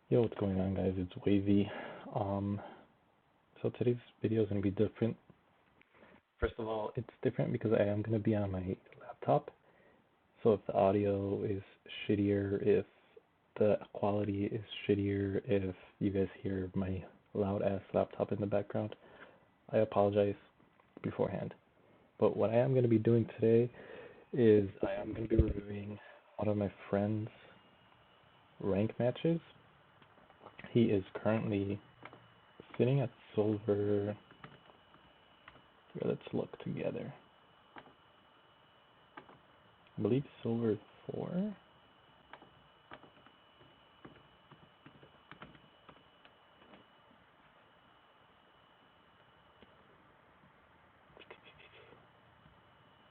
Yo, what's going on, guys? It's Wavy. Um, so today's video is going to be different. First of all, it's different because I am going to be on my laptop. So if the audio is shittier, if the quality is shittier, if you guys hear my loud ass laptop in the background, I apologize beforehand. But what I am going to be doing today is I am going to be reviewing one of my friend's rank matches. He is currently sitting at silver. Here, let's look together. I believe silver 4.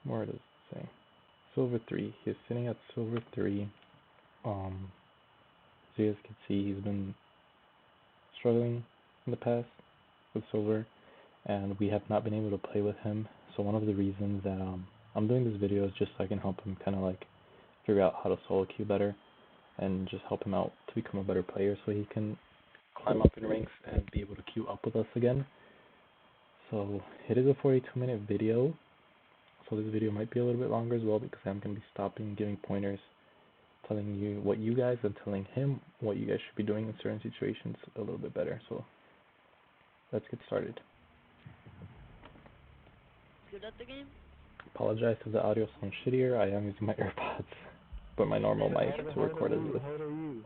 Where does it say? Silver 3. He's sitting at silver 3. As you guys can see, he's been struggling in the past with silver, and we have not been able to play with him. So one of the reasons that I'm doing this video is just so I can help him kind of like figure out how to solo queue better, and just help him out to become a better player so he can climb up in ranks and be able to queue up with us again. So it is a 42-minute video, so this video might be a little bit longer as well because I'm going to be stopping, giving pointers, telling you what you guys and telling him what you guys should be doing in certain situations a little bit better. So let's get started. Good at the game? Apologize if the audio sounds shittier. I am using my AirPods, but my normal mic to record as this. How old are you?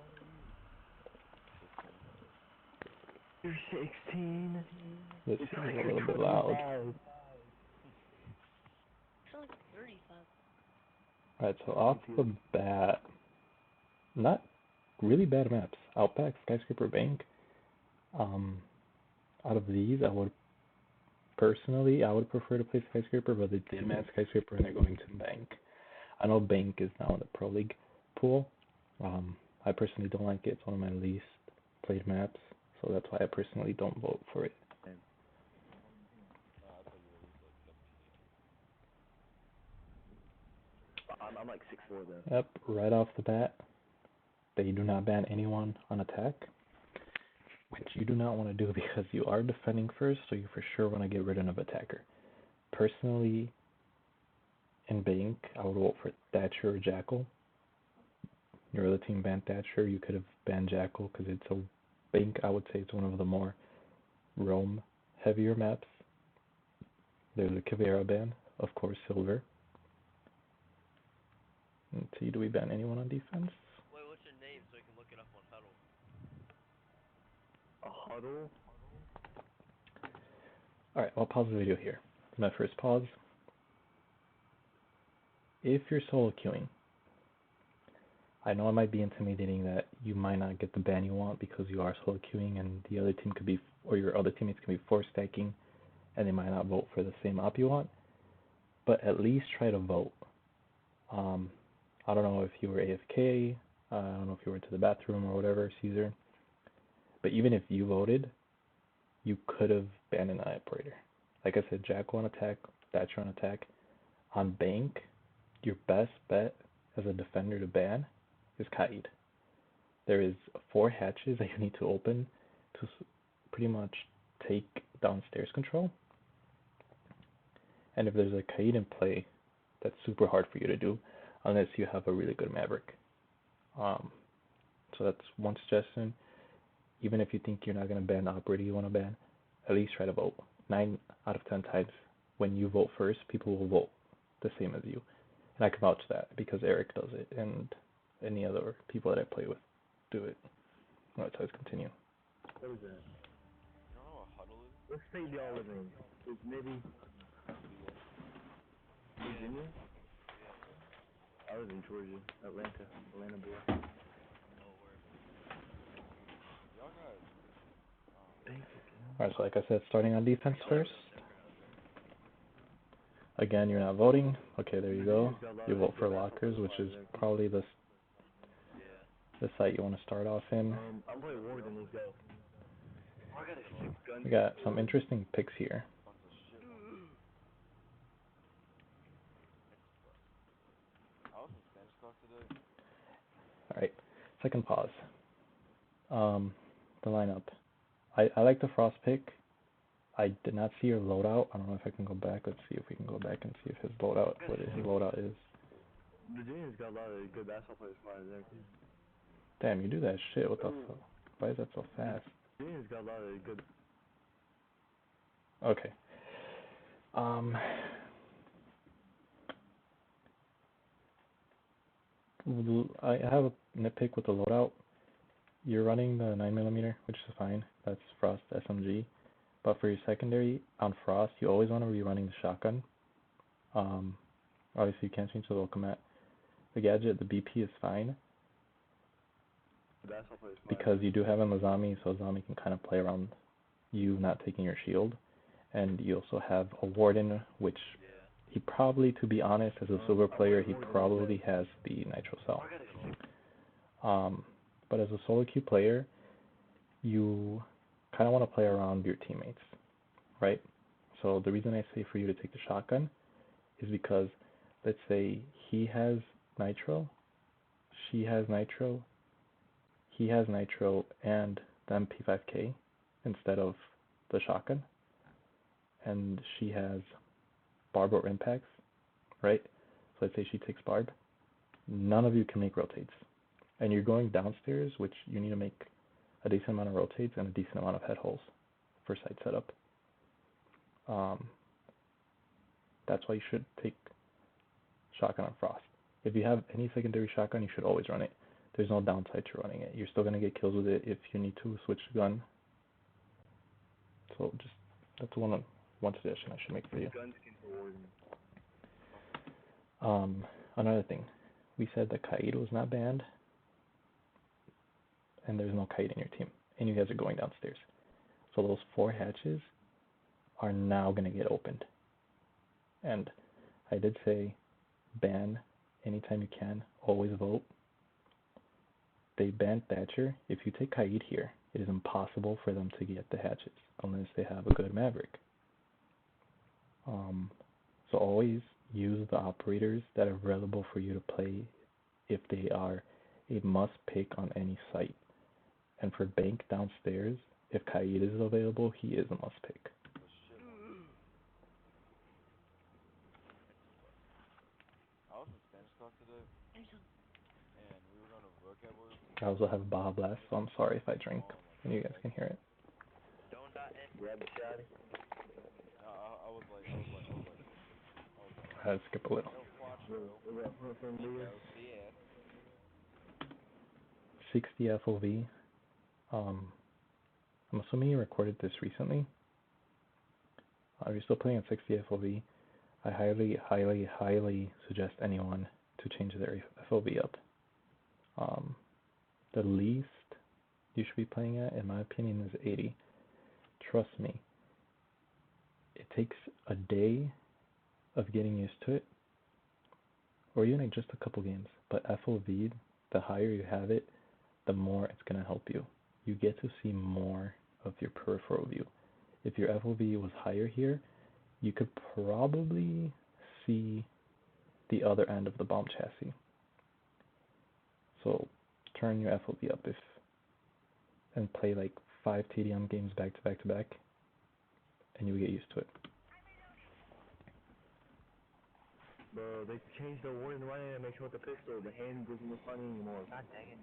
You're 16. This It's is like a you're little bit 25. loud. I feel like 35. Alright, so off the bat, not really bad maps. Outback, Skyscraper, Bank. Out of these, I would prefer to play Skyscraper, but they did ban Skyscraper and they're going to Bank. I know Bank is now in the Pro League pool. I personally don't like it. It's one of my least played maps, so that's why I personally don't vote for it. I'm like 6'4" though. Yep, right off the bat, they do not ban anyone on attack, which you do not want to do because you are defending first, so you for sure want to get rid of attacker. Personally, in Bank, I would vote for Thatcher or Jackal. Your other team banned Thatcher, you could have banned Jackal because it's a Bank. I would say it's one of the more roam heavier maps. There's a Caveira ban, of course, silver. Let's see, do we ban anyone on defense? Wait, what's your name so I can look it up on Huddle? A huddle? Alright, I'll pause the video here. My first pause. If you're solo queuing, I know it might be intimidating that you might not get the ban you want because you are solo queuing and the other team could be, or your other teammates can be force stacking and they might not vote for the same op you want, but at least try to vote. I don't know if you were AFK, I don't know if you went to the bathroom or whatever, Caesar, but even if you voted, you could have banned an operator. Like I said, Jackal on attack, Thatcher on attack. On Bank, your best bet as a defender to ban is Kaid. There is 4 hatches that you need to open to pretty much take downstairs control. And if there's a Kaid in play, that's super hard for you to do unless you have a really good Maverick. So that's one suggestion. Even if you think you're not going to ban the operator you want to ban, at least try to vote. 9 out of 10 times when you vote first, people will vote the same as you. And I can vouch that because Eric does it and any other people that I play with do it. Alright, so let's continue. What is that? You don't know what Huddle is? Let's say y'all live in. It's maybe Virginia? Yeah. I live in Georgia. Atlanta boy. Oh, word. Y'all got... Thank you. Alright, so like I said, starting on defense Y'all are first. real different, okay? Again, you're not voting. Okay, there you go. You vote for lockers, which is probably the Yeah. site you want to start off in. I'm playing Warden, let's go. Oh, I got a 6 gun. We got some interesting picks here. Fuck this shit. I was in Spanish class today. Alright, second pause. The lineup. I like the Frost pick. I did not see your loadout. I don't know if I can go back. Let's see if we can go back and see if his loadout, what his loadout is. Virginia's got a lot of good basketball players flying there too. Damn, you do that shit. What the fuck? Why is that so fast? Virginia's got a lot of good. Okay. I have a nitpick with the loadout. You're running the 9mm, which is fine. That's Frost SMG. But for your secondary on Frost, you always want to be running the shotgun. Obviously you can't change the welcome mat. The gadget, the BP is fine because you do have him Azami, so Azami can kind of play around you not taking your shield. And you also have a Warden, which he probably, to be honest, as a silver player, he probably has the Nitro Cell. But as a solo queue player, you kind of want to play around your teammates, right? So the reason I say for you to take the shotgun is because, let's say he has Nitro, she has Nitro, he has Nitro and the MP5K instead of the shotgun, and she has Barb or Impacts, right? So let's say she takes Barb. None of you can make rotates. And you're going downstairs, which you need to make a decent amount of rotates and a decent amount of head holes for site setup. That's why you should take shotgun on Frost. If you have any secondary shotgun, you should always run it. There's no downside to running it. You're still going to get kills with it if you need to switch gun. So just, that's one suggestion I should make for you. Another thing. We said that Kaid was not banned, and there's no Kaid in your team, and you guys are going downstairs. So those 4 hatches are now going to get opened. And I did say ban anytime you can, always vote. They banned Thatcher. If you take Kaid here, it is impossible for them to get the hatches unless they have a good Maverick. So always use the operators that are available for you to play if they are a must pick on any site. And for Bank downstairs, if Kaid is available, he is a must pick. I was in Spanish class today, and we were going to vocabulary. I also have Baja Blast, so I'm sorry if I drink and you guys can hear it. Don't grab the shotty. No, I was like, I had to skip a little. El Quattro, 60 FOV. I'm assuming you recorded this recently. Are you still playing at 60 FOV? I highly suggest anyone to change their FOV up. The least you should be playing at, in my opinion, is 80. Trust me, it takes a day of getting used to it, or even like just a couple games. But FOV, the higher you have it, the more it's going to help you. You get to see more of your peripheral view. If your FOV was higher here, you could probably see the other end of the bomb chassis. So turn your FOV up and play like 5 TDM games back to back to back, and you'll get used to it. Bro, they changed the warning right and make sure with the pistol, the hand doesn't look funny anymore. God dang it.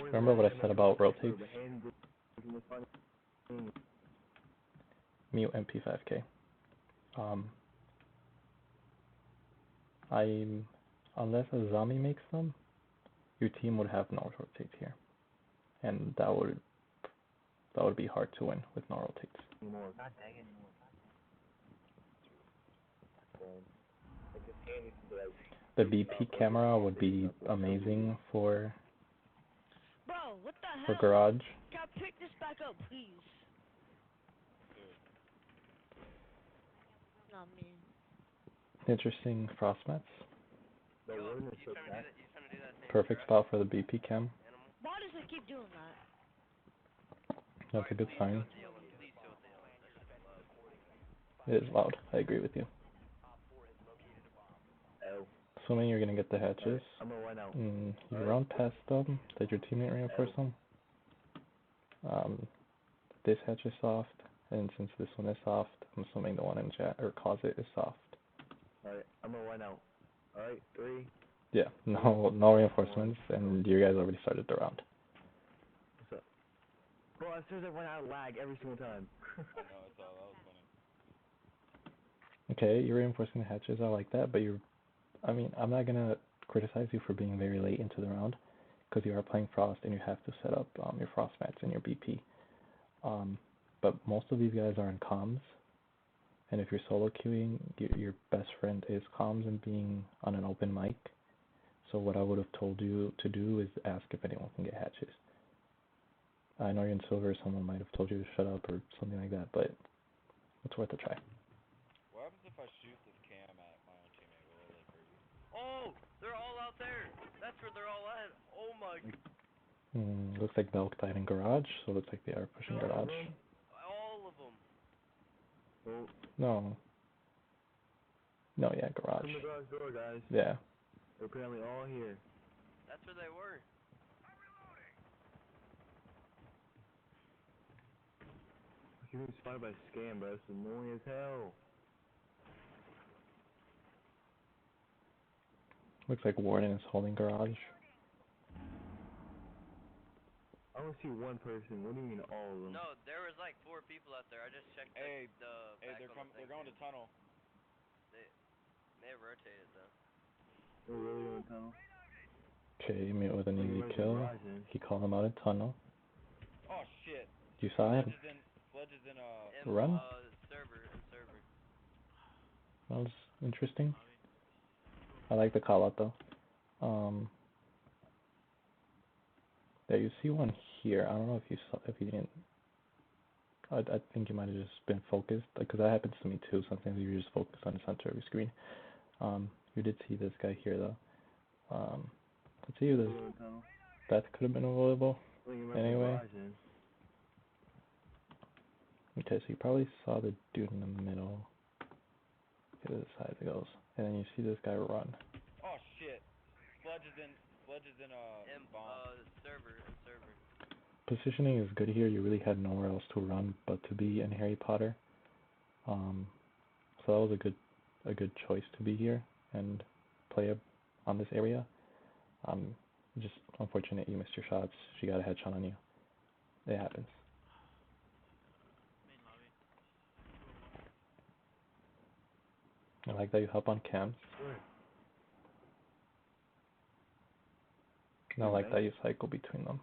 Remember what I said about rotates? The hand doesn't look funny. Mute MP5K. Unless a zombie makes them, your team would have no rotates here, and that would be hard to win with no rotates. God dang it. The BP camera would be amazing for Bro, what the hell? garage. Can I pick this back up, please? Nah, man. Interesting frost mats. The warning is so bad. Perfect spot for the BP cam. Why does it keep doing that? That's a good sign. It is loud. I agree with you. Oh. assuming you're gonna get the hatches. I'm gonna run out. You Alright. run past them. Did your teammate reinforce them? This hatch is soft, and since this one is soft, I'm assuming the one in chat or closet is soft. Alright, I'm gonna run out. Alright, 3. Yeah, no reinforcements, and you guys already started the round. What's up? Bro, as soon as I run out, I lag every single time. I know, it's all, that was funny. Okay, you're reinforcing the hatches, I like that, but I mean, I'm not gonna criticize you for being very late into the round, because you are playing Frost and you have to set up your Frost mats and your BP. But most of these guys are in comms, and if you're solo queuing, your best friend is comms and being on an open mic. So what I would have told you to do is ask if anyone can get hatches. I know you're in silver, someone might have told you to shut up or something like that, but it's worth a try. What happens if I shoot this cam at my own teammate? Will it like hurt you? Oh, they're all out there. That's where they're all at. Oh my. Looks like Belk died in garage, so it looks like they are pushing garage. All of them. Oh, No, yeah, garage. come to the garage door, guys. Yeah. They're apparently all here. That's where they were. I'm getting spotted by scam, bro. It's annoying as hell. Looks like Warden is holding garage. I only see one person. What do you mean all of them? No, there was like 4 people out there. I just checked Hey, the hey, back they're on the they're thing. going to tunnel. They rotated though. They're really going to tunnel? Okay, mute with an easy kill. He called him out in tunnel. Oh shit. You saw him. Sledge is in Run. Server. That was interesting. I like the call out though. There, you see one here. I don't know if you saw, if you didn't. I think you might have just been focused, because that happens to me too. Sometimes you just focus on the center of your screen. You did see this guy here though. Let's see who this. That could have been avoidable. Anyway. Okay, so you probably saw the dude in the middle. Okay, to the side it goes, and then you see this guy run. Oh shit. Sledge is in bomb. Server. Positioning is good here. You really had nowhere else to run but to be in Harry Potter. So that was a good choice to be here and play on this area. Just unfortunate you missed your shots. She got a headshot on you. It happens. I like that you help on cams. And I like that you cycle between them.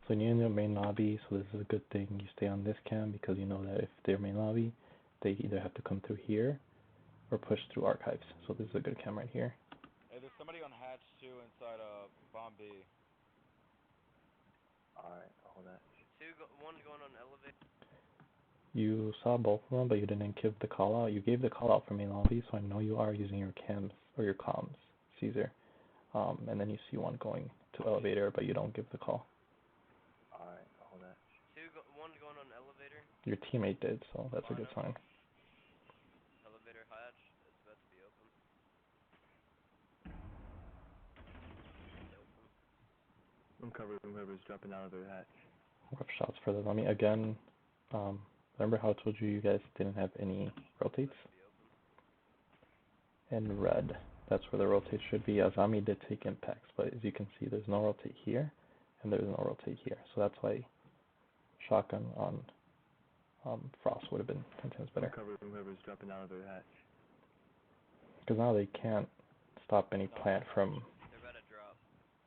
So when you're in their main lobby, so this is a good thing. You stay on this cam because you know that if they're main lobby, they either have to come through here or push through archives. So this is a good cam right here. Hey, there's somebody on hatch too inside bomb B. Alright, hold that. One going on elevator. You saw both of them, but you didn't give the call out. You gave the call out for main lobby, so I know you are using your cams or your comms, Caesar. And then you see one going to elevator, but you don't give the call. Alright, hold that. One going on elevator. Your teammate did, so that's a good sign. Elevator hatch. It's about to be open. I'm covered. Whoever's dropping out of their hatch. Rough shots for them. I mean, again, remember how I told you you guys didn't have any rotates? And red, that's where the rotate should be. Azami did take impacts, but as you can see, there's no rotate here, and there's no rotate here. So that's why shotgun on Frost would have been 10 times better. I'm covered. Whoever's dropping out of their hatch. Because now they can't stop any plant from. They're about to drop.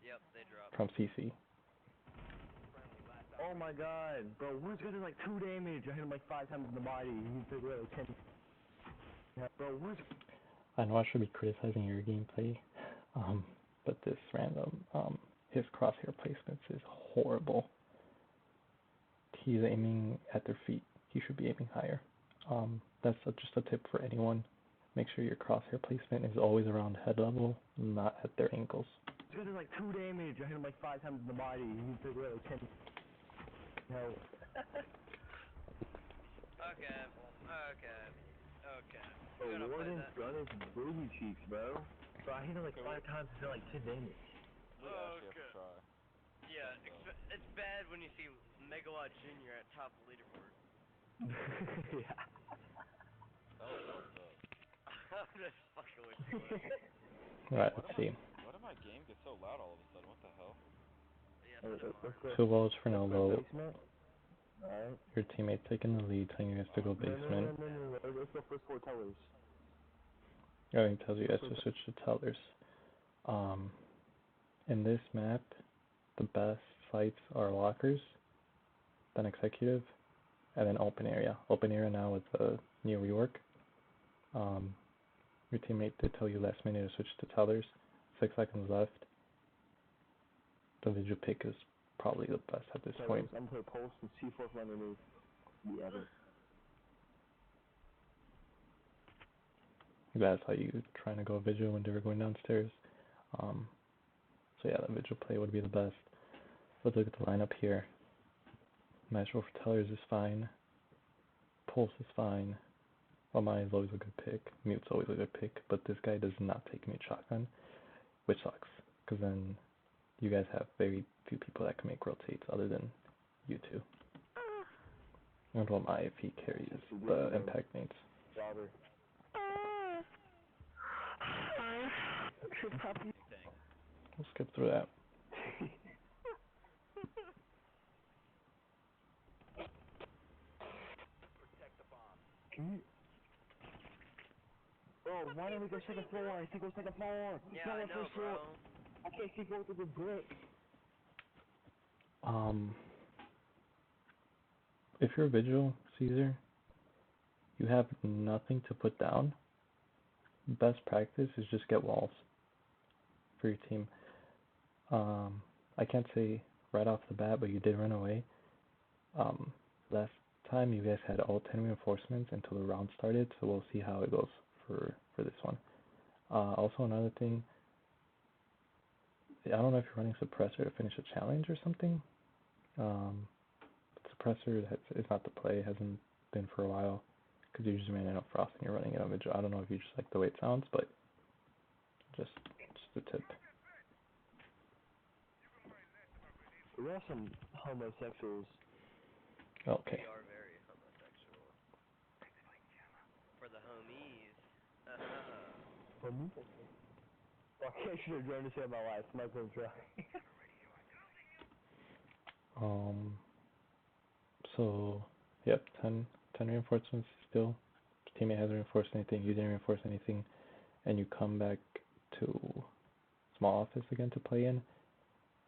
Yep, they dropped. From CC. Oh my god, bro, Woods got like 2 damage. I hit him like 5 times in the body. He took like 10. Yeah, bro, Woods. I know I should be criticizing your gameplay, but this random, his crosshair placements is horrible. He's aiming at their feet. He should be aiming higher. That's just a tip for anyone. Make sure your crosshair placement is always around head level, not at their ankles. He got like 2 damage. I hit him like 5 times in the body. He took like 10. No. Okay. Bro, Warden's gun is booty cheeks, bro. Bro, I hit him like Okay, 5 times and did like 10 damage. we actually have to Okay. try. Yeah, So. it's bad when you see Megawatt Jr. at top of the leaderboard. Yeah. That was fucked up. I'm just fucking with you, man. Alright, Why let's did see. my game get so loud all of a sudden? What the hell? Yeah, so did Let's mine. go. 2 balls for no Let's go low. basement. Alright. Your teammate taking the lead, telling you guys to go No, no, basement. no, no, no, no. Let's go first 4 towers. Going tells you guys to switch to tellers. In this map, the best sites are lockers, then executive, and then open area. Open area now with the new rework. Your teammate did tell you last minute to switch to tellers. 6 seconds left. The vigil pick is probably the best at this point. I'm gonna play pulse and C4 from underneath. The other. That's how you trying to go vigil when they were going downstairs. So yeah, the vigil play would be the best. Let's look at the lineup here. Match roll for tellers is fine. Pulse is fine. Well, mine is always a good pick. Mute's always a good pick, but this guy does not take mute shotgun, which sucks, because then you guys have very few people that can make rotates other than you two. And well, my if he carries the impact mates. Robber. We'll skip through that. Bro, why don't we go second floor? I see go second floor. Yeah, No, I on know, first floor. bro. I can't see go to the brick. If you're a vigil, Caesar, you have nothing to put down. Best practice is just get walls for your team. I can't say right off the bat, but you did run away. Last time you guys had all 10 reinforcements until the round started, so we'll see how it goes for this one. Also another thing, I don't know if you're running suppressor to finish a challenge or something. Suppressor is not the play, hasn't been for a while, because you just ran out of frost and you're running it on vigil. I don't know if you just like the way it sounds, but just a tip. We have some homosexuals. Okay. We are very homosexual. For the homies. For me? I should have joined to save my life. My friend's right. So, yep, 10 reinforcements still. Teammate hasn't reinforced anything, you didn't reinforce anything, and you come back to small office again to play in.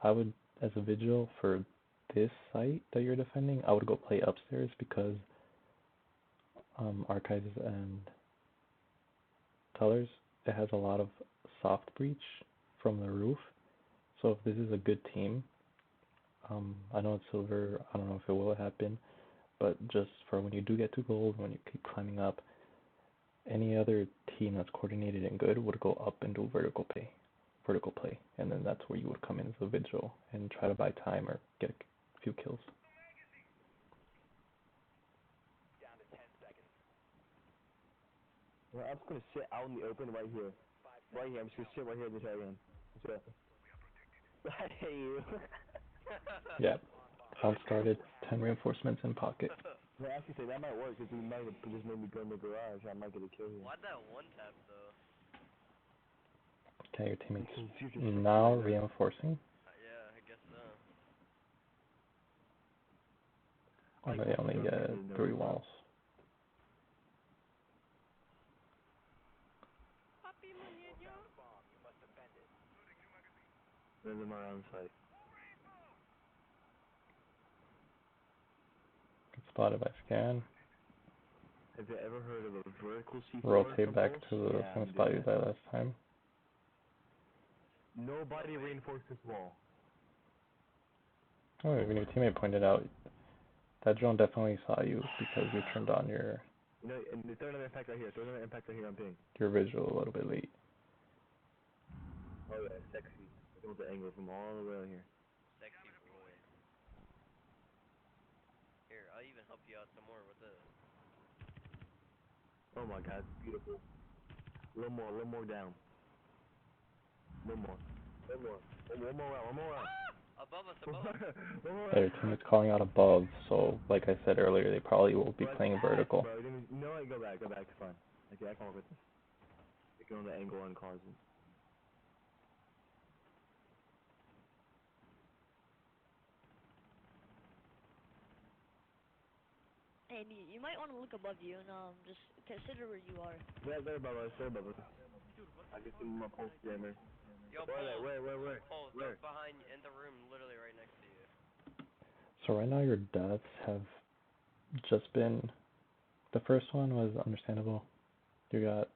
I would, as a vigil for this site that you're defending, I would go play upstairs because archives and tellers, it has a lot of soft breach from the roof. So if this is a good team, I know it's silver, I don't know if it will happen, but just for when you do get to gold, when you keep climbing up, any other team that's coordinated and good would go up and do vertical play, and then that's where you would come in as a vigil and try to buy time or get a few kills. Well, I'm just gonna sit out in the open right here. Right here, I'm just gonna sit right here in this area. That's it. I hate you. Yeah. Round started, 10 reinforcements in pocket. Well, I actually say that might work, because you might have just made me go in the garage. I might get a kill here. Why'd that one tap, though? Okay, your teammates Because you just now reinforcing. Yeah, I guess so. Oh, but they only get 3 walls. There's them around site. Good spotted by Scan. Have you ever heard of a vertical C4 Rotate back impulse? to the Yeah, same I'm spot doing you that. died last time. Nobody reinforced this wall. Oh, even your teammate pointed out that drone definitely saw you because you turned on your You know, and throw another impact right here. Throw another impact right here on ping. visual a little bit late. Oh yeah, sexy. Look at the angle from all the way out here. Sexy boy. Here, I'll even help you out some more with this. Oh my god, beautiful. A little more down. One more. One more round. Above us, above us. One more Yeah, your round. teammate's calling out above, so like I said earlier, they probably will be But playing ass, vertical. bro. You know what? Go back. It's fine. Okay, I can work with this. You can on the angle and cause it. And you might want to look above you and just consider where you are. They're above us. I can see my pulse jammer. Yo, Where? Pulse, Where? they're behind, in the room, literally right next to you. So right now your deaths have just been, the first one was understandable. You're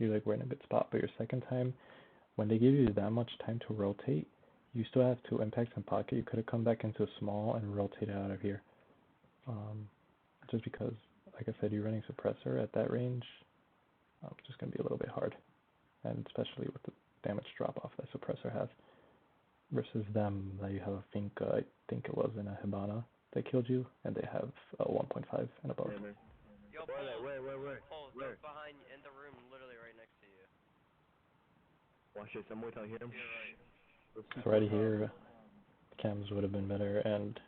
like we're in a good spot, but your second time, when they give you that much time to rotate, you still have 2 impacts in pocket. You could have come back into small and rotated out of here. Just because, like I said, you're running suppressor at that range, it's just gonna be a little bit hard, and especially with the damage drop off that suppressor has, versus them that you have a Finka, I think it was in a Hibana that killed you, and they have a 1.5 and above. Jammer. Yo, Where? Pulse, they're behind, in the room, literally right next to you. Watch this. I'm waiting till I hit him. You're right. So right here, cams would have been better, and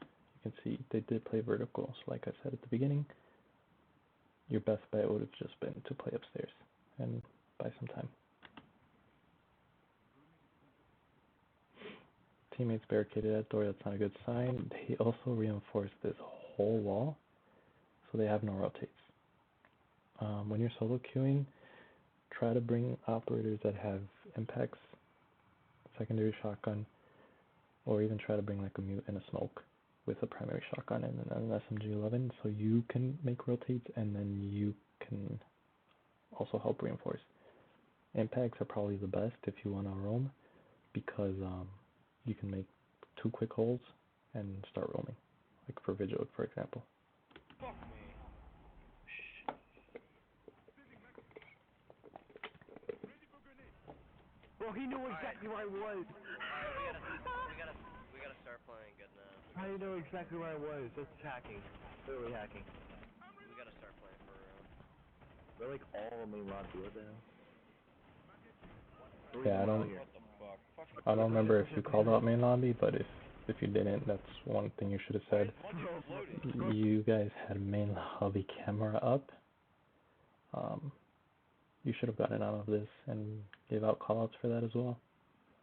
you can see they did play vertical. So like I said at the beginning, your best bet would have just been to play upstairs and buy some time. Teammates barricaded that door, that's not a good sign. They also reinforced this whole wall, so they have no rotates. When you're solo queuing, try to bring operators that have impacts, secondary shotgun, or even try to bring like a mute and a smoke with a primary shotgun and an SMG-11, so you can make rotates and then you can also help reinforce. Impacts are probably the best if you want to roam, because you can make 2 quick holds and start roaming, like for Vigil, for example. Fuck me. Bro, he knew exactly where I was. Alright, we gotta start playing good now. How do you know exactly where I was? That's hacking. Literally hacking. We gotta start playing for real. They're like all main lobby. What the hell? Yeah, I don't What the fuck? Fucking I don't remember if you called out main lobby, but if you didn't, that's one thing you should have said. Once you floated. You guys had main lobby camera up. You should have gotten out of this and gave out callouts for that as well.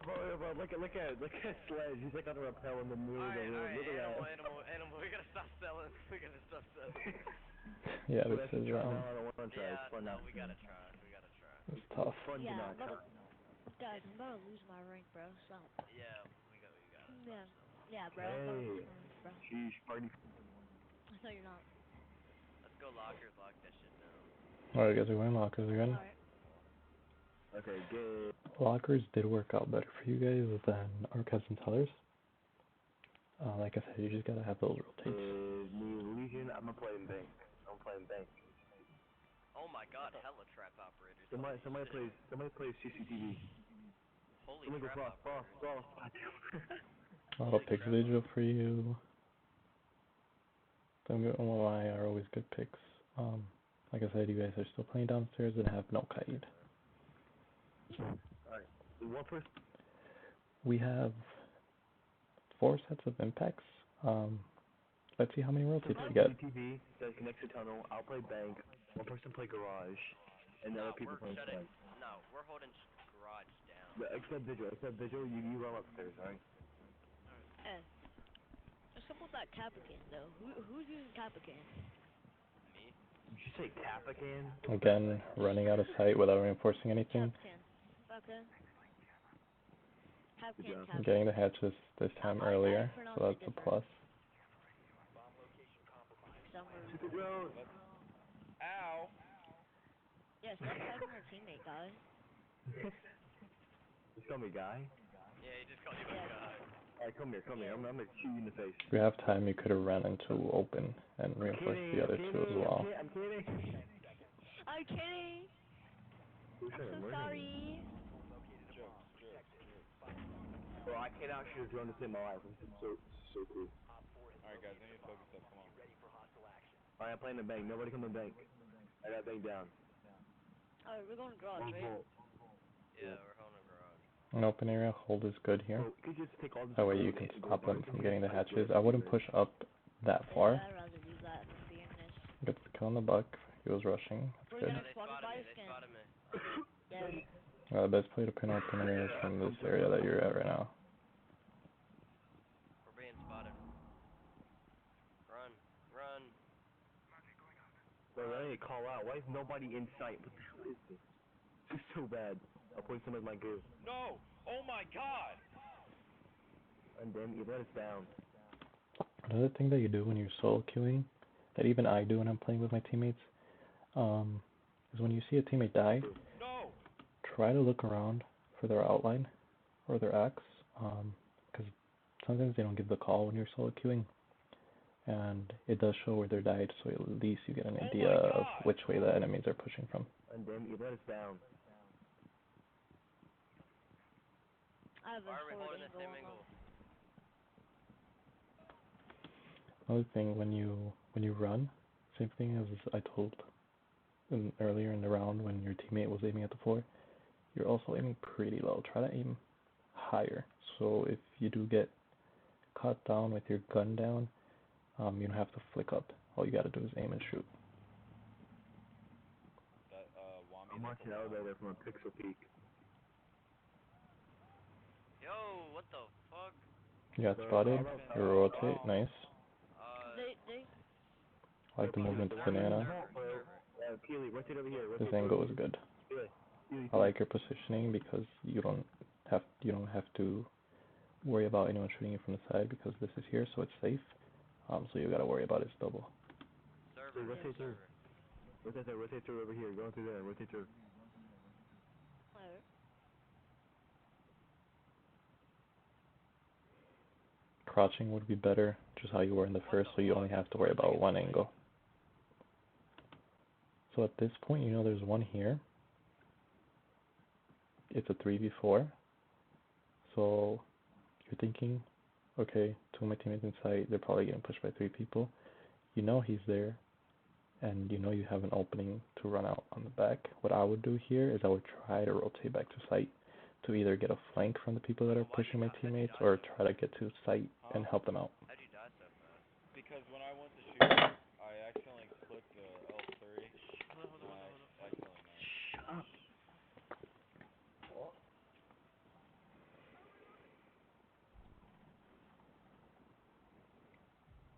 Bro, look at Sledge. He's like on a rappel in the middle of the room. Alright, Look at that. animal, we gotta stop selling. Yeah, So this that's a is try. No, I don't want to try. Yeah, It's fun no, not we to. gotta try. it's tough. It's fun to Yeah, not I'm try. about to, guys, I'm about to lose my rank, bro. Stop. Yeah, we gotta Yeah, stop selling. yeah, bro. I'm about to Hey. lose my rank, bro. Sheesh, party. No, you're not. Let's go lockers, lock that shit down. Alright, guys, we're going lockers again. Alright. Okay, good. Lockers did work out better for you guys than Archives and Tellers. Like I said, you just gotta have those rotates. New Legion, I'm gonna play in bank. Oh my god, hella trap operators. Somebody plays CCTV. Holy Somebody go trap frost. operators. I'll pick Vigil for you. Don't get why are always good picks. Like I said, you guys are still playing downstairs and have no Kaid. Alright. One person. We have 4 sets of impacts. Let's see how many rotates we get. CCTV that connects to tunnel. I'll play bank. One person play garage. And the other people play side. No, we're holding garage down. Except Vigil, you run upstairs, alright? Hey. What's up with that Caprican, though? Who's using Caprican? Me? Did you say Capican? Again, running out of sight without reinforcing anything. Caprican. Okay. Good Caprican, job. Caprican. Getting the hatches this time earlier, so that's a plus. Super drone. Ow. Yeah, stop tagging our teammate, guys. Just call me guy. Yeah, he just called you a guy. Alright, come here. I'm gonna shoot you in the face. If you have time, you could have ran into open and reinforced the other 2 as well. I'm kidding. I'm kidding. Who's I'm so murder me? sorry. Jokes. Bro, I cannot shoot a drone to save my life. This is so cool. Alright guys, I need to focus up, come on. Alright, I'm playing the bank. Nobody come to bank. I got bank down. Alright, we're going to garage, One right? vault. Yeah, we're holding garage. An open area hold is good here. Bro, you could just take all this That way you food can and go stop them right from here, getting the like, hatches. right I wouldn't here. push up that Yeah, far. I'd rather do that if I'm being honest. Gets the kill on the buck. He was rushing. We're That's gonna They spawn spotted by me. a They skin. spotted me. Yeah. good. The best play to pin open area is from this area that you're at right now. We're being spotted. Run. Run. Bro, I need to call out. Why is nobody in sight? What the hell is this? This is so bad. I'll point some of my goo. No! Oh my god! And then you let us down. Another thing that you do when you're solo queuing, that even I do when I'm playing with my teammates, is when you see a teammate die, No! try to look around for their outline or their axe, because sometimes they don't give the call when you're solo queuing, and it does show where they died, so at least you get an Oh my idea of God! which way the enemies are pushing from. And then you let us down. I have Why a are we sword holding the same angle. angle? Another thing, when you run, same thing as I told earlier in the round when your teammate was aiming at the floor, you're also aiming pretty low. Try to aim higher. So if you do get caught down with your gun down, you don't have to flick up. All you gotta do is aim and shoot. That, Wami, I'm watching elevator from a pixel peak. Yo, what the fuck? You got spotted. You rotate. Nice. They I like the movement of banana. Keely, rotate over here. This angle is good. Keely, I like your positioning because you don't have to worry about anyone shooting you from the side because this is here, so it's safe. So you gotta worry about his double. Server. rotate through. Server. Rotate through over here. Going through there. Rotate through. Whatever. Crouching would be better, just how you were in the first, so you only have to worry about one angle. So at this point, you know there's one here. It's a 3v4. So you're thinking, okay, two of my teammates in sight, they're probably getting pushed by 3 people. You know he's there, and you know you have an opening to run out on the back. What I would do here is I would try to rotate back to sight to either get a flank from the people that are pushing my teammates or try to get to sight and help them out. How'd you die so fast? because when I went to shoot, I accidentally clicked the L3. Hold on. I accidentally knifed. Shut up.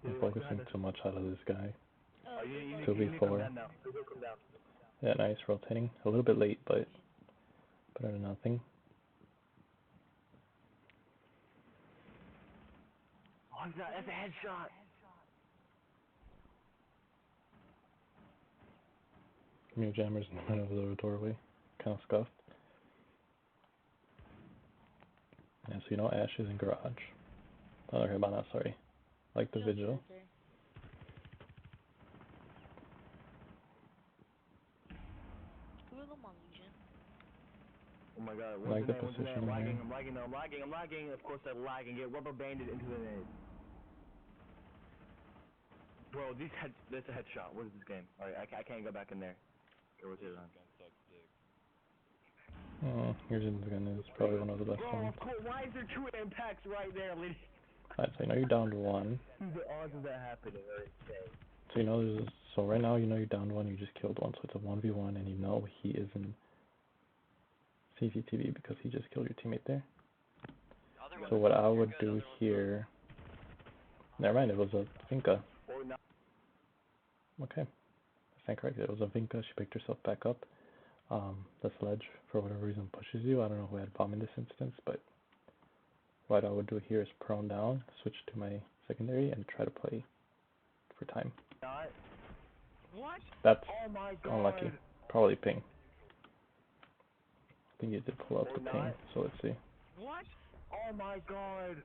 I'm focusing too much out of this guy. Oh, You they Two need to come before. down now. Please don't come down. Yeah, nice rotating. A little bit late, but better than nothing. Oh, that's a headshot. New jammers in front of the doorway. Kind of scuffed. Yeah, so you know Ash is in garage. Oh, Hibana, sorry. Like the vigil. Who are the Malaysian? Oh my god, I like the what's the name? positioning I'm here. lagging. Of course I'm lagging. Get rubber banded into the nade. Bro, that's a headshot. What is this game? Alright, I can't go back in there. Okay, rotate This around. gun sucks dick. Here's his gun is probably one of the best Bro, ones. of course, why is there 2 impacts right there, lady? Alright, so you know you're down to 1. The odds of that happening are insane. So you know so right now you know you're down to 1, you just killed 1, so it's a 1v1 and you know he is in CCTV because he just killed your teammate there. So what I would do here, never mind, it was a Vinka. Or not. Okay, I stand corrected. It was a Vinka. She picked herself back up. The sledge, for whatever reason, pushes you. I don't know who had bomb in this instance, but what I would do here is prone down, switch to my secondary, and try to play for time. Not. What? That's Oh my god. unlucky. Probably ping. I think you did pull up Or the not. ping, so let's see. What? Oh my god.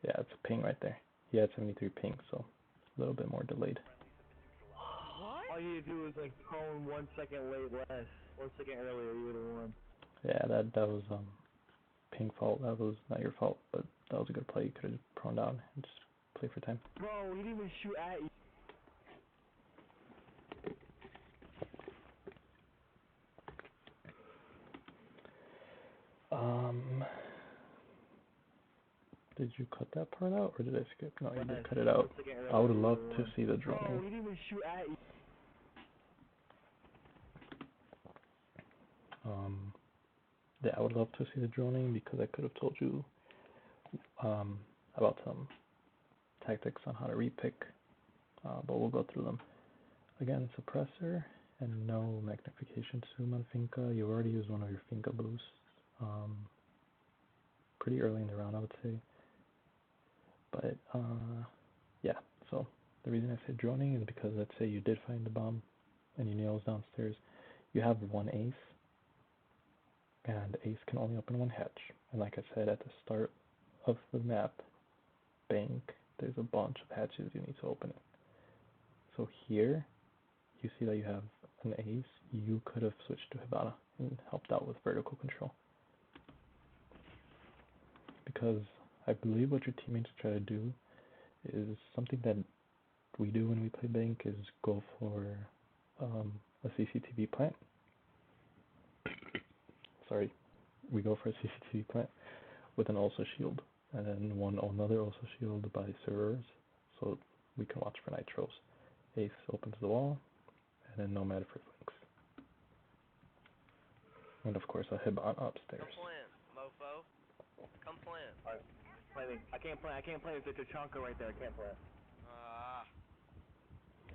Yeah, it's a ping right there. He had 73 ping, so a little bit more delayed. What? All you need to do is like prone 1 second late less. 1 second earlier, you would have won. Yeah, that was ping fault. That was not your fault, but that was a good play. You could have prone down and just play for time. Bro, he didn't even shoot at you. Did you cut that part out, or did I skip? No, you did Yes, cut it out. let's take it I would right love away. to see the Bro, droning. he didn't even shoot at you. Yeah, I would love to see the droning because I could have told you about some tactics on how to repick, but we'll go through them. Again, suppressor and no magnification zoom on Finka. You already used one of your Finka boosts pretty early in the round, I would say. But yeah, so the reason I say droning is because let's say you did find the bomb and you nails downstairs, you have one ace, and ace can only open one hatch. And like I said at the start of the map, bank, there's a bunch of hatches you need to open it. So here, you see that you have an ace, you could have switched to Hibana and helped out with vertical control. Because I believe what your teammates try to do is something that we do when we play bank is go for a CCTV plant. Sorry, we go for a CCTV plant with an also shield, and then another also shield by servers, so we can watch for nitros. Ace opens the wall, and then nomad for flanks. And of course a Hibana upstairs. Come plant, mofo. Come plant. Alright, planting. I can't play. There's a Chonka right there. I can't play.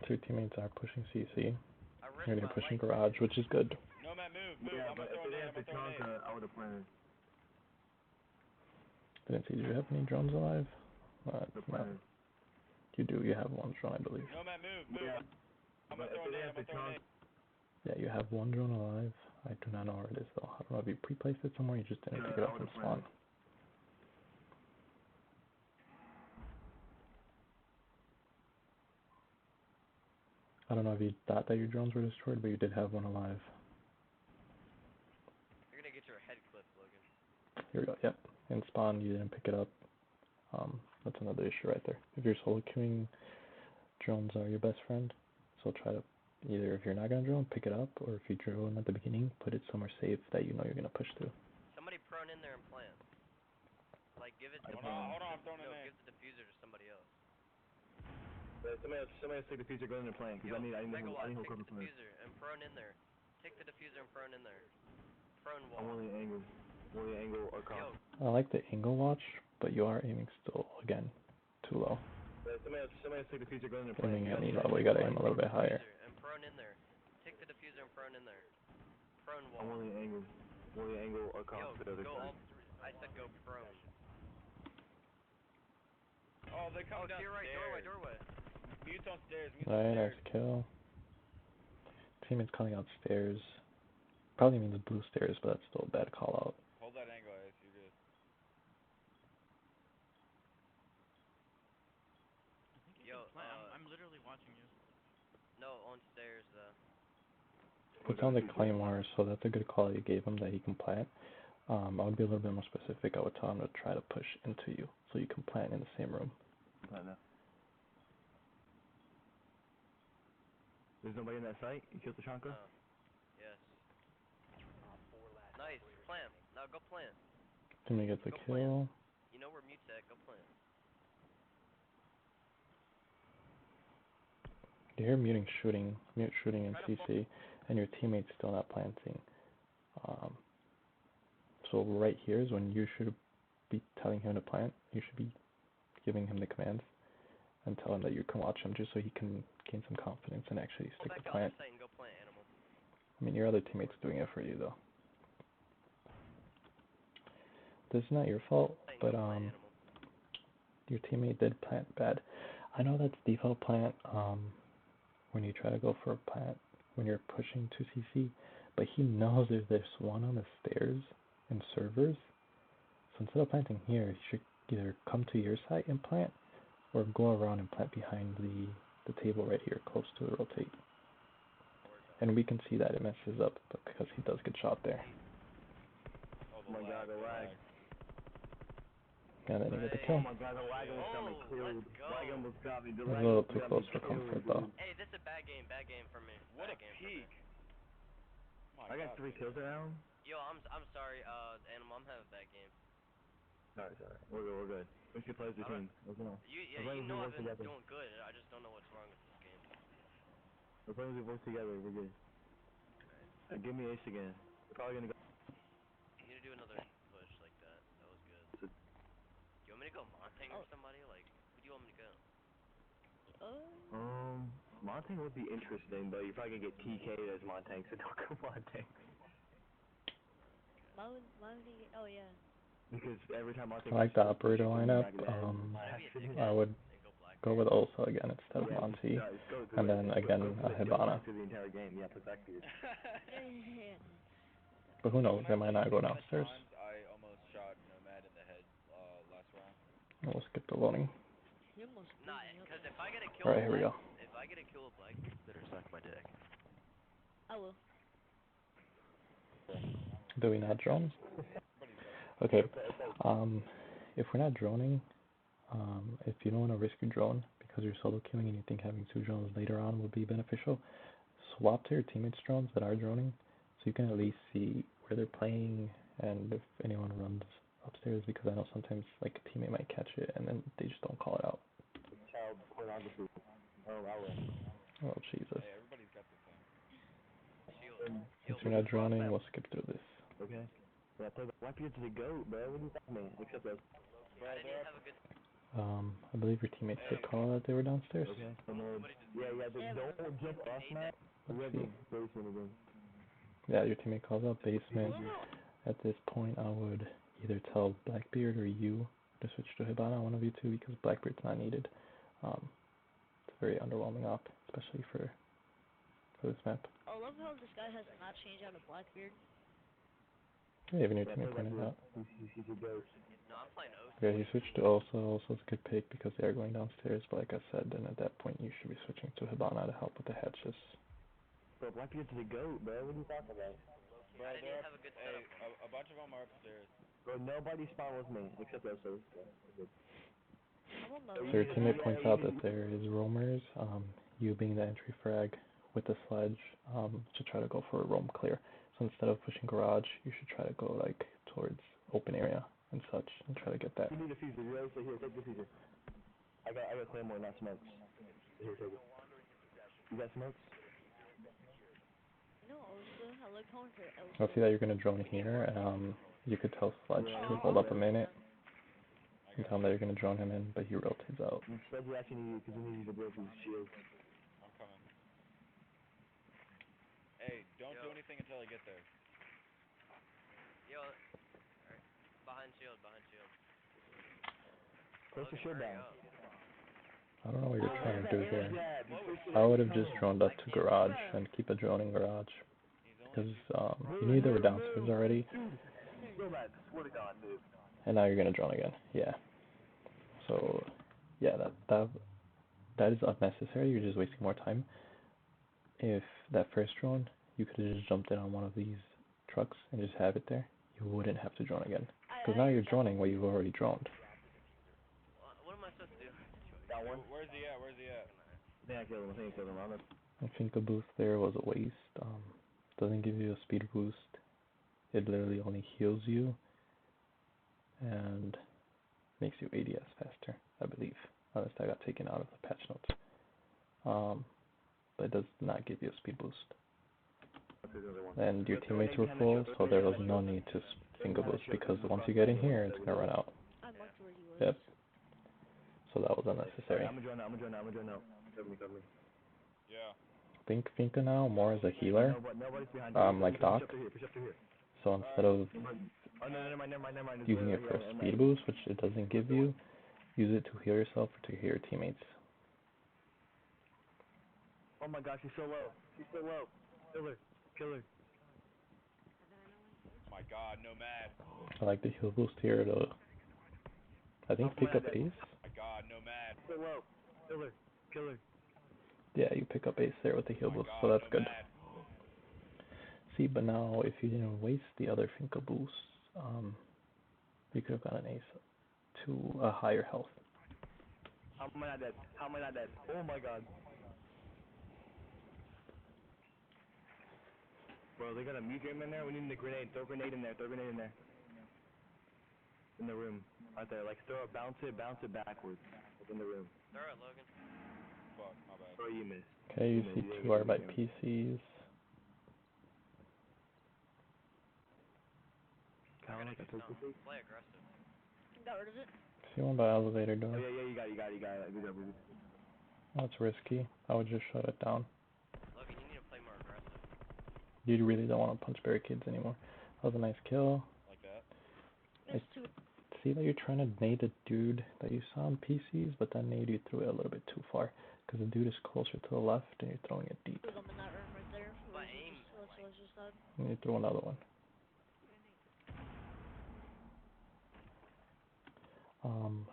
Two teammates are pushing CC. I You're risked gonna my pushing life. garage, which is good. Nomad, move. Yeah, I'm but gonna if throw a they nade. had the Chonka, I would have planted. Didn't see, did you have any drones alive? The No. planted. You do, you have one drone, I believe. Nomad, move. Yeah, I'm but gonna throw if a they nade. had I'm the gonna throw a Chonka, nade. Yeah, you have one drone alive. I do not know where it is though. I don't know if you pre-placed it somewhere, you just didn't pick it I up from would've spawn. planted. I don't know if you thought that your drones were destroyed, but you did have one alive. You're gonna get your head clipped, Logan. Here we go, yep. In spawn, you didn't pick it up. That's another issue right there. If you're solo queuing, drones are your best friend. So try to, either if you're not gonna drone, pick it up, or if you drone at the beginning, put it somewhere safe that you know you're gonna push through. Somebody prone in there and plant. Like, give it. Hold on, I'm throwing a No, nade. give the diffuser to somebody else. somebody take the future, go in and play. Cause I need Megawatt, who take cover the plan. diffuser and prone in there. Take the diffuser and prone in there. Prone I'm wall. only angle. Across. Yo, I like the angle watch, but you are aiming still, again, too low. Somebody take the future, go in and play. Aiming at me level, you gotta aim a little bit higher. and prone in there. Take the diffuser and prone in there. Prone wall. I'm only angle across Yo, to the other go side. all three. I said go prone. Oh, they come Oh, to your right, doorway. Mute's on stairs. Alright, nice kill. Teammate's coming out stairs. Probably means blue stairs, but that's still a bad call out. Hold that angle, Ace. You're good. Yo, I'm literally watching you. No, on stairs though. It's on the Claymore, so that's a good call you gave him that he can plant. I would be a little bit more specific. I would tell him to try to push into you so you can plant in the same room. There's nobody in that site? You killed the Chonka? Yes. Nice. Plant. Now go plant. Teammate gets a Go kill. plant. You know where mute's at. Go plant. You hear mute shooting in CC, and your teammate's still not planting. So right here is when you should be telling him to plant. You should be giving him the commands and tell him that you can watch him just so he can gain some confidence and actually stick to plant. Site and go plant, animal. I mean, your other teammate's doing it for you though. This is not your fault, but your teammate did plant bad. I know that's default plant when you try to go for a plant when you're pushing to CC, but he knows there's this one on the stairs in servers. So instead of planting here, he should either come to your side and plant, or go around and plant behind the table right here, close to the rotate. And we can see that it messes up because he does get shot there. Oh, Oh my god, the lag. And then you get the Oh kill. my god, the lag almost got me killed. Let's go. Lag almost got me. The A lag little almost too got close me for killed, comfort dude. though. Hey, this is a bad game for me. What a Bad game for me. peak. I got 3 kills around. Yo, I'm sorry, animal. I'm having a bad game. Sorry. We're good. We should play as a I don't- team. As long Yeah, as long you as we know work I've been together. doing good. I just don't know what's wrong with this game. As long as we work together, we're good. Alright. Give me ace again. We're probably gonna go. You need to do another push like that. That was good. So, Do you want me to go Montang or somebody? Like, who do you want me to go? Montang would be interesting, but you're probably gonna get TK'd as Montang, so don't go Montang. Why would he? Oh yeah. Because every time Montang. I like the operator pushes lineup. back then, Maybe a dickhead I would and go Blackbeard. go with Osa again instead of Monty, and then again Hibana. The entire game, yeah, put Blackbeard. Yeah. But who knows? They might not go At downstairs. times, I almost shot Nomad in the head last round. We'll skip the loading. He almost blew Nah, me up. because if I get a kill Alright, here we go. if I get a kill with Blackbeard, you better suck my dick. I will. Do we not drone? Okay. If we're not droning, if you don't want to risk your drone because you're solo queuing and you think having two drones later on would be beneficial, swap to your teammates' drones that are droning so you can at least see where they're playing and if anyone runs upstairs, because I know sometimes like a teammate might catch it and then they just don't call it out. Child pornography. Oh, I will. Oh Jesus. Hey, everybody's got the thing. Shield. If you're not droning, we'll skip through this. Okay. Yeah, play Blackbeard's the GOAT, bro. What do you think, man? Except us. I didn't even have a good. I believe your teammates did call that they were downstairs. Okay. And then, Somebody just. don't jump off, Matt. We have the basement again. Yeah, your teammate calls out basement. At this point, I would either tell Blackbeard or you to switch to Hibana, one of you two, because Blackbeard's not needed. It's a very underwhelming op, especially for this map. I love how this guy has not changed out of Blackbeard. Yeah, even your Yeah, teammate play pointed out. He's a GOAT. No, I'm playing OC. Yeah, he switched to Osa. Osa's a good pick because they are going downstairs, but like I said, then at that point you should be switching to Hibana to help with the hatches. Bro, Blackbeard's the GOAT, bro. What are you talking about? Bro, I didn't even have a good setup. A bunch of them are upstairs. Bro, nobody spawned with me except us. So I'm on my So way. your teammate points out that there is roamers, you being the entry frag with the sledge, to try to go for a roam clear. So instead of pushing garage, you should try to go like towards open area and such and try to get that. you need a fuser. You always say, here, take the fuser. I got Claymore, not smokes. Here, take it. You got smokes? No, Osa. I like calling her Elsa. I'll see that you're gonna drone here. You could tell Sledge to hold up a minute and tell him that you're gonna drone him in, but he rotates out. Instead, you actually need you because we need you to break his shield. I'm coming. Hey, don't do anything until I get there. Yo. Alright. Behind shield. Close the shield down. I don't know what you're trying to do here. I would have just droned up to garage and keep a drone in garage. Because you knew they were downstairs already. And now you're gonna drone again. Yeah. So yeah, that is unnecessary. You're just wasting more time. If that first drone, you could have just jumped in on one of these trucks and just have it there. You wouldn't have to drone again. Because now you're droning what you've already droned. What am I supposed to do? That one? Where's he at? I think I killed him. I think the boost there was a waste. Doesn't give you a speed boost. It literally only heals you and makes you ADS faster, I believe. Unless that got taken out of the patch notes. But it does not give you a speed boost. And your teammates were full, so there was no need to single boost because once you get in here, it's gonna run out. I marked where he was. Yep. So that was unnecessary. I'm gonna join out. Cover me. Yeah. Think Finka now more as a healer, Nobody's behind you. like Doc. Push up to here. So instead of Oh, no, never mind. using it for a speed boost, which it doesn't give you, use it to heal yourself or to heal your teammates. Oh my gosh, she's so low. Kill her. My God, Nomad. I like the heal boost here to, I think, pick up ace. My God, Nomad. So low. Kill her. Yeah, you pick up ace there with the heal My boost, God, so that's good. Nomad. See, but now if you didn't waste the other Finka boosts, you could have gotten ace to a higher health. How am I not dead? Oh my God. Bro, they got a mute game in there. We need the grenade. Throw a grenade in there. In the room. Right there. Like, throw it, bounce it backwards. Like in the room. Throw it, Logan. Fuck, my bad. Oh, you missed. Okay, you see didn't 2 get are it, by you PCs. Kyle, We're like, I gonna do took the something. thing. Play aggressive. Got rid of it. See one by elevator Oh, door. yeah, you got it. Good job, good. That's risky. I would just shut it down. Logan, you need to play more aggressive. You really don't want to punch barricades anymore. That was a nice kill. Like that? Missed two. See that you're trying to nade the dude that you saw on PCs, but that nade you threw it a little bit too far. Because the dude is closer to the left and you're throwing it deep. Two of them in that room right there. But aim, Let's just side. And you throw another one.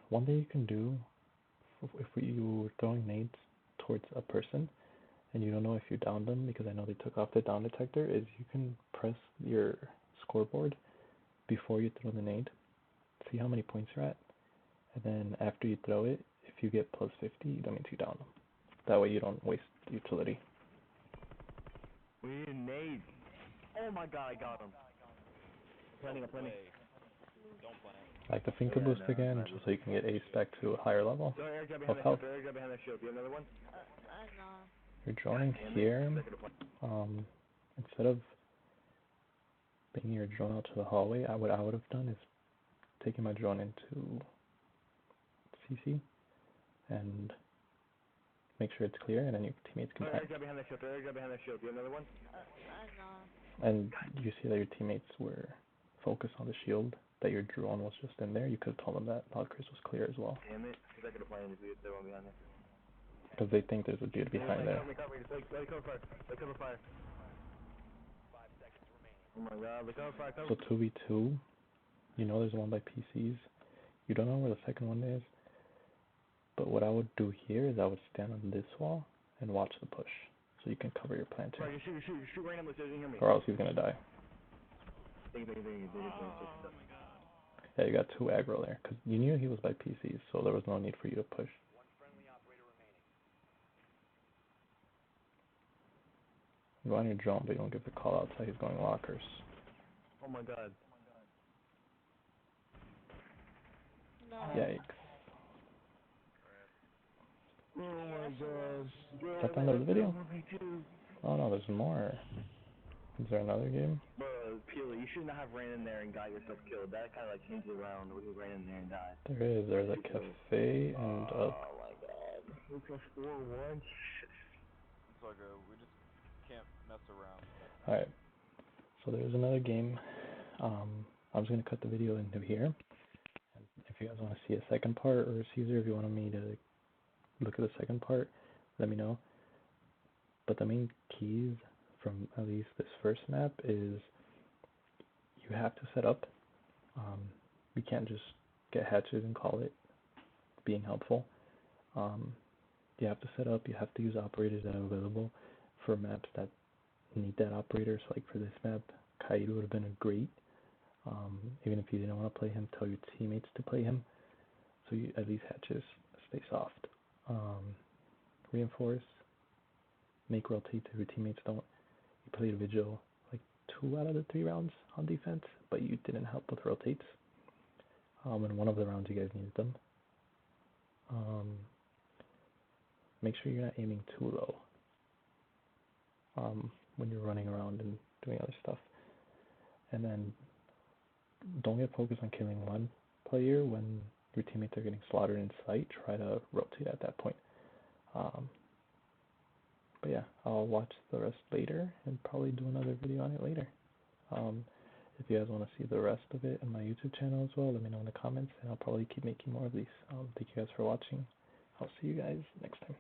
One thing you can do, if you were throwing nades towards a person, and you don't know if you downed them, because I know they took off the down detector, is you can press your scoreboard before you throw the nade, see how many points you're at, and then after you throw it, if you get plus 50, that means you down them. That way you don't waste utility. We need a nade. Oh my god, I got him. Planning. Way. Don't plant. Like the finger Yeah, boost no, again, it's just so you can get ace back to a higher level Throw air drop of behind that health. shield. Air drop behind that shield. You have another one? Nah. You're droning Damn it. here. Second to play. Instead of bringing your drone out to the hallway, what I would have done is taken my drone into CC and make sure it's clear, and then your teammates can Air plant. drop behind that shield. Air drop behind that shield. You have another one? Nah. And you see that your teammates were focused on the shield, that your drone was just in there. You could have told them that Loudcris was clear as well, Damn it. Second to play if we get the one behind there. because they think there's a dude behind there. Cover me. Just let cover fire. Let cover fire. 5 seconds remaining. Oh my god, let cover fire. So 2v2, you know there's one by PCs. You don't know where the second one is, but what I would do here is I would stand on this wall and watch the push, so you can cover your planting. Right, shoot right now, so you hear me. Or else he's gonna die. Think. Oh my god. Yeah, you got 2 aggro there, because you knew he was by PCs, so there was no need for you to push. You go on your drone, but you don't give the call out, so he's going lockers. Oh my god. No. Yikes. Oh my god. Is that the end of the video? Oh no, there's more. Is there another game? Bro, Peely, you should not have ran in there and got yourself killed. That kind of like changed it around when you ran in there and died. There is. There's a cafe and Oh my god. Who can score one? It's all good. We just can't mess around. Alright. So there's another game. I'm just gonna cut the video into here. And if you guys want to see a second part, or Caesar, if you wanted me to look at the second part, let me know. But the main keys from at least this first map is you have to set up. You can't just get hatches and call it being helpful. You have to set up. You have to use operators that are available for maps that need that operator. So like for this map, Kaido would have been a great. Even if you didn't want to play him, tell your teammates to play him. So you at least hatches stay soft. Reinforce. Make rotate so your teammates don't. You played a Vigil like 2 out of the 3 rounds on defense, but you didn't help with rotates. In one of the rounds you guys needed them. Make sure you're not aiming too low when you're running around and doing other stuff. And then don't get focused on killing one player when your teammates are getting slaughtered in sight. Try to rotate at that point. But yeah, I'll watch the rest later and probably do another video on it later. If you guys want to see the rest of it on my YouTube channel as well, let me know in the comments, and I'll probably keep making more of these. Thank you guys for watching. I'll see you guys next time.